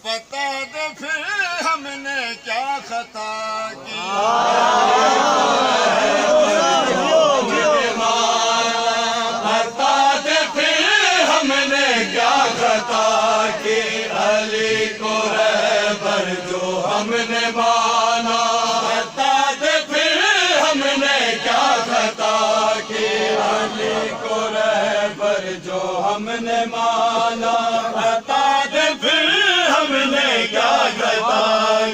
بتا دے پھر ہم نے کیا خطا کی، بتا دے پھر ہم نے کیا خطا کی، علی کو رہبر جو ہم نے مانا، بتا دے پھر ہم نے کیا خطا کی، علی کو رہبر جو ہم نے مانا، بتا دے پھر ہم نے کیا خطا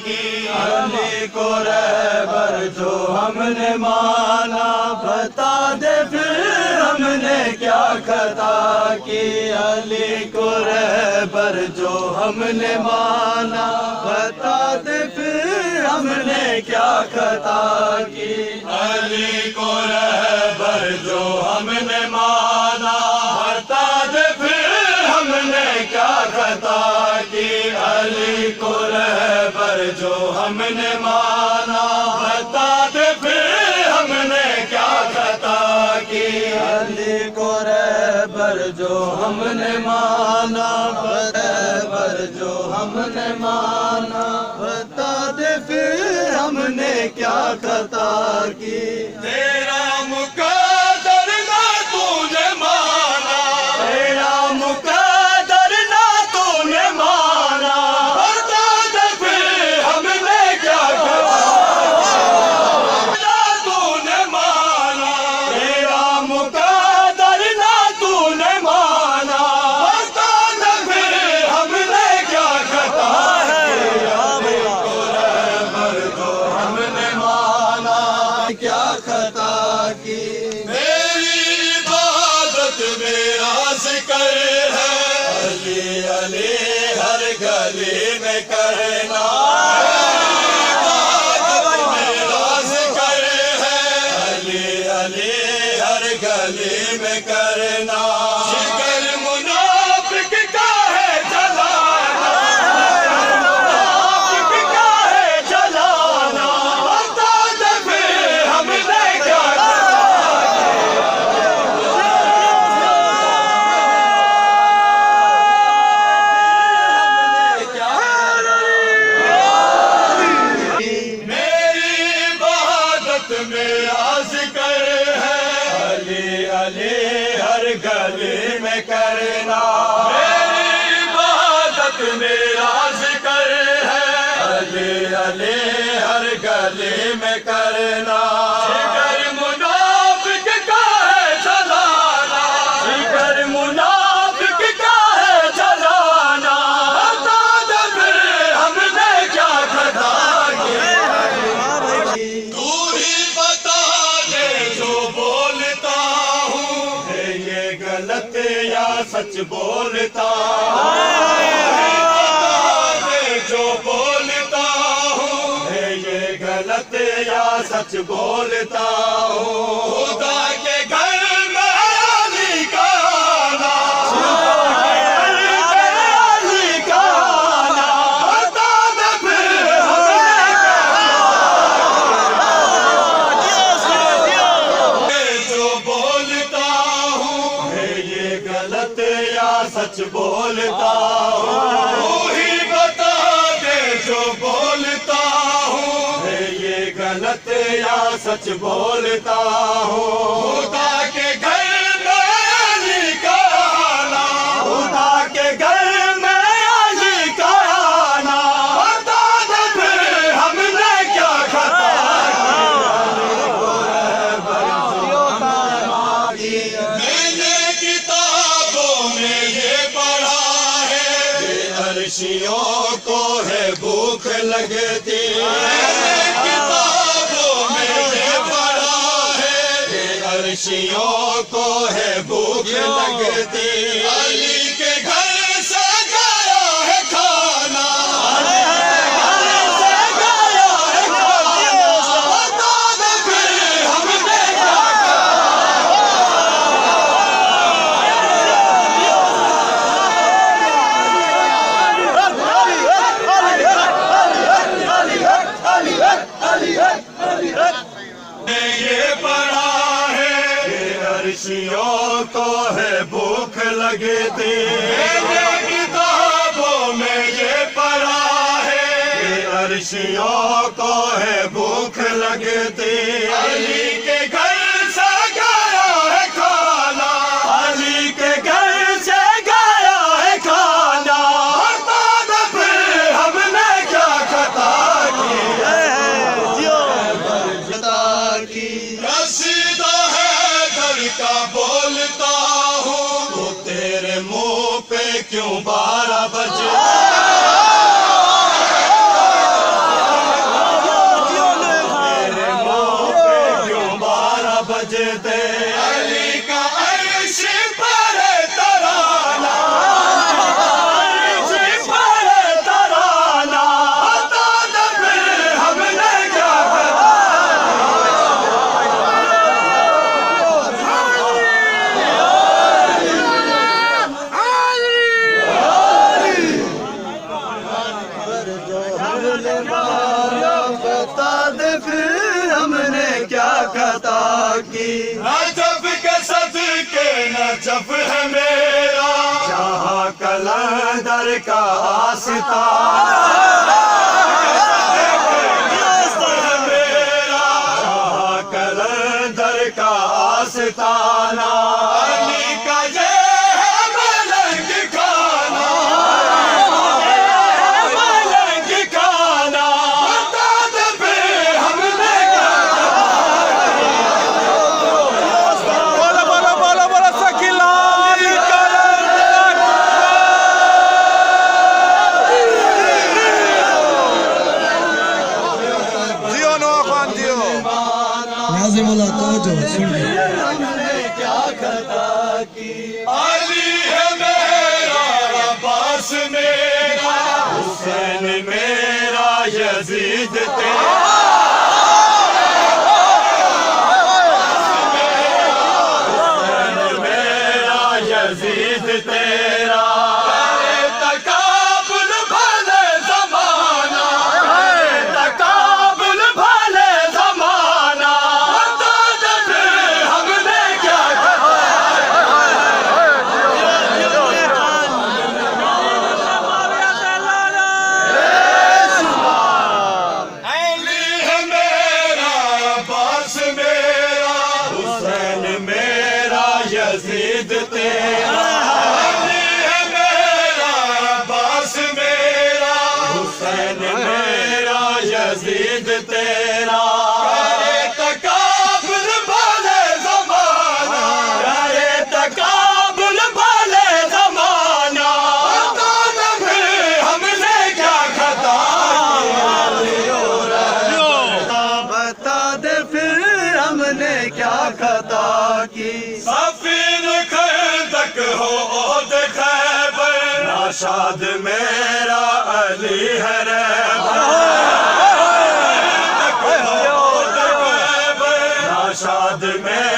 کی، علی کو رہبر جو ہم نے مانا، بتا دے پھر ہم نے کیا خطا کی، علی کو رہبر جو ہم نے مانا، بتا دے پھر ہم نے کیا خطا کی، علی کو رہبر جو ہم نے مانا، بتا دے پھر ہم نے کیا خطا کی، علی کو رہبر جو ہم نے مانا، بتا دے پھر ہم نے کیا خطا کی، علی کو رہبر جو ہم نے مانا، رہبر جو ہم نے مانا، بتا دے پھر ہم نے کیا خطا کی، تیرا مقدر نہ تو نے مانا، تیرا مقدر نہ تو نے مانا، بتا دے پھر ہم نے کیا خطا کی، تو نے مانا، تیرا مقدر نہ تو نے مانا، بتا دے پھر ہم نے کیا خطا کیا خطا کی، میری عبادت میرا ذکر ہے، علی علی ہر گلی میں کرنا، میری عبادت میرا ذکر ہے، علی علی ہر گلی میں کرنا، ذکر منافق کا ہے جلانا، منافق کا ہے جلانا، بتا دے پھر ہم نے کیا میری عبادت میرا ذکر ہے، علی علی ہر گلی میں کرنا، میری عبادت میرا ذکر ہے، علی علی ہر گلی میں کرنا، ذکر منافق کا ہے جلانا، ذکر منافق کا ہے جلانا، بتا دے پھر ہم نے کیا خطا کی، تو ہی بتا دے جو بولتا ہوں ہے یہ غلط یا سچ بولتا ہوں، جو بولتا ہوں ہے یہ غلط یا سچ بولتا ہوں، خدا کے گھر میں علی کا آنا، خدا کے گھر میں علی کا آنا، بتا دے پھر ہم نے جو بولتا ہوں ہے یہ غلط یا سچ بولتا ہوں، تو ہی بتا دے جو بولتا ہوں ہے یہ غلط یا سچ بولتا ہوں، خدا کے گھر میں علی کا آنا، خدا کے گھر میں علی کا آنا، بتا دے پھر ہم نے کیا خطا کی، میں نے کتابوں میں یہ پڑھا ہے کہ عرشیوں کو ہے بھوک لگتی، میں نے کتابوں میں یہ پڑھا ہے کہ عرشیوں کو ہے بھوک لگتی، علی کے گھر سے گایا ہے کھانا، علی کے گھر سے گایا ہے کھانا، بتا دے پھر ہم نے کیا یہ پڑھا ہے کہ عرشیوں کو ہے بھوک لگتی، کتاب حبشیوں کو ہے بھوک لگتی علی کے گھر سے گایا ہے کھانا علی کے گھر سے گایا ہے کھانا بتا دے پھر ہم نے کیا خطا کی قصیدہ ہے در کا بولتا ہوں تو تیرے منہ پہ کیوں 12 بجے بجتے علی کا عرش پر ترانہ عرش پر ترانہ بتا دے پھر ہم نے کیا بتا دے پھر ہم نے کیا خطا کی نجف کے صدقے نجف ہے میرا جہاں کلندر کا آستانہ میرا جہاں کلندر کا آستانہ علی کا یہ ہے ملنگ کھانا ملنگ کھانا بتا دے پھر ہم نے ناظم اللہ توجہ سن لیں کیا خطا کی علی ہے میرا عباس میرا حسین میرا یزید تیرا حسین میرا یزید تیرا تقابل بھلے زمانہ تقابل بھلے زمانہ بتا دے پھر ہم نے کیا علی ہے میرا عباس میرا حسین میرا یزید تیرا علی ہے میرا عباس میرا حسین میرا یزید تیرا تقابل بھلے زمانہ تقابل بھلے زمانہ بتا دے پھر ہم نے کیا خطا بتا دے پھر ہم نے کیا خطا کی سفین خندق ہو عہد خیبر ناشاد میرا علی ہے رہبر ناشاد میرا